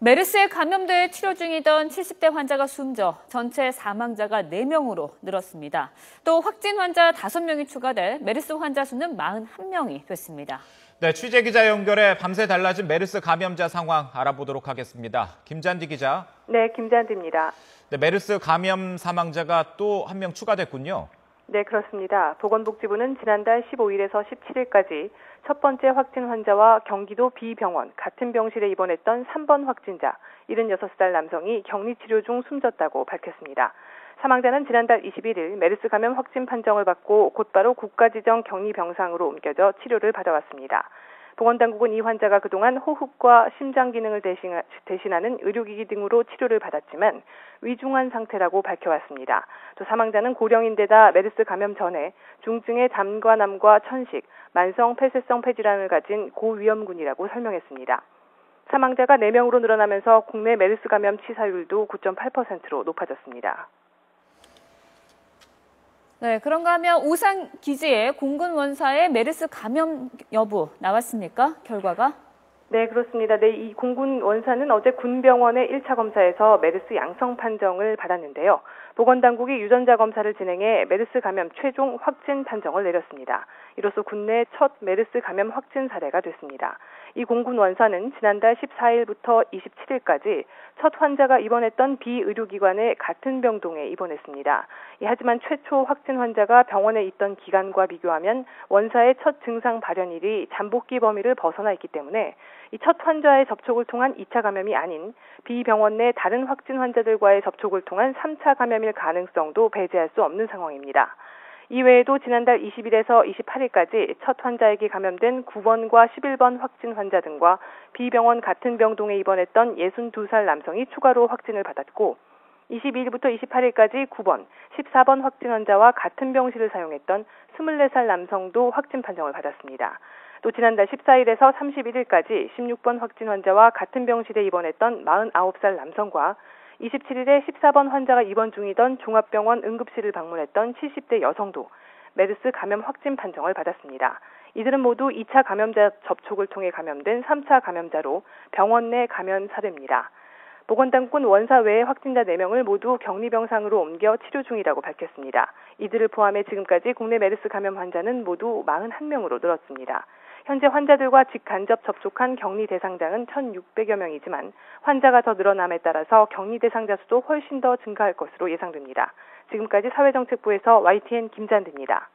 메르스에 감염돼 치료 중이던 70대 환자가 숨져 전체 사망자가 4명으로 늘었습니다. 또 확진 환자 5명이 추가돼 메르스 환자 수는 41명이 됐습니다. 네, 취재기자 연결해 밤새 달라진 메르스 감염자 상황 알아보도록 하겠습니다. 김잔디 기자. 네, 김잔디입니다. 네, 메르스 감염 사망자가 또 1명 추가됐군요. 네, 그렇습니다. 보건복지부는 지난달 15일에서 17일까지 첫 번째 확진 환자와 경기도 B병원 같은 병실에 입원했던 3번 확진자 76살 남성이 격리치료 중 숨졌다고 밝혔습니다. 사망자는 지난달 21일 메르스 감염 확진 판정을 받고 곧바로 국가지정 격리병상으로 옮겨져 치료를 받아왔습니다. 보건당국은 이 환자가 그동안 호흡과 심장 기능을 대신하는 의료기기 등으로 치료를 받았지만 위중한 상태라고 밝혀왔습니다. 또 사망자는 고령인데다 메르스 감염 전에 중증의 담과남과 천식, 만성 폐쇄성 폐질환을 가진 고위험군이라고 설명했습니다. 사망자가 4명으로 늘어나면서 국내 메르스 감염 치사율도 9.8%로 높아졌습니다. 네, 그런가 하면 오산 기지의 공군 원사의 메르스 감염 여부 나왔습니까? 결과가? 네, 그렇습니다. 네, 이 공군 원사는 어제 군병원의 1차 검사에서 메르스 양성 판정을 받았는데요. 보건당국이 유전자 검사를 진행해 메르스 감염 최종 확진 판정을 내렸습니다. 이로써 국내 첫 메르스 감염 확진 사례가 됐습니다. 이 공군 원사는 지난달 14일부터 27일까지 첫 환자가 입원했던 비의료기관의 같은 병동에 입원했습니다. 하지만 최초 확진 환자가 병원에 있던 기간과 비교하면 원사의 첫 증상 발현일이 잠복기 범위를 벗어나 있기 때문에 이 첫 환자의 접촉을 통한 2차 감염이 아닌 비병원 내 다른 확진 환자들과의 접촉을 통한 3차 감염일 가능성도 배제할 수 없는 상황입니다. 이외에도 지난달 20일에서 28일까지 첫 환자에게 감염된 9번과 11번 확진 환자 등과 비병원 같은 병동에 입원했던 62살 남성이 추가로 확진을 받았고 22일부터 28일까지 9번, 14번 확진 환자와 같은 병실을 사용했던 24살 남성도 확진 판정을 받았습니다. 또 지난달 14일에서 31일까지 16번 확진 환자와 같은 병실에 입원했던 49살 남성과 27일에 14번 환자가 입원 중이던 종합병원 응급실을 방문했던 70대 여성도 메르스 감염 확진 판정을 받았습니다. 이들은 모두 2차 감염자 접촉을 통해 감염된 3차 감염자로 병원 내 감염 사례입니다. 보건당국은 원사 외의 확진자 4명을 모두 격리병상으로 옮겨 치료 중이라고 밝혔습니다. 이들을 포함해 지금까지 국내 메르스 감염 환자는 모두 41명으로 늘었습니다. 현재 환자들과 직간접 접촉한 격리 대상자는 1,600여 명이지만 환자가 더 늘어남에 따라서 격리 대상자 수도 훨씬 더 증가할 것으로 예상됩니다. 지금까지 사회정책부에서 YTN 김잔디입니다.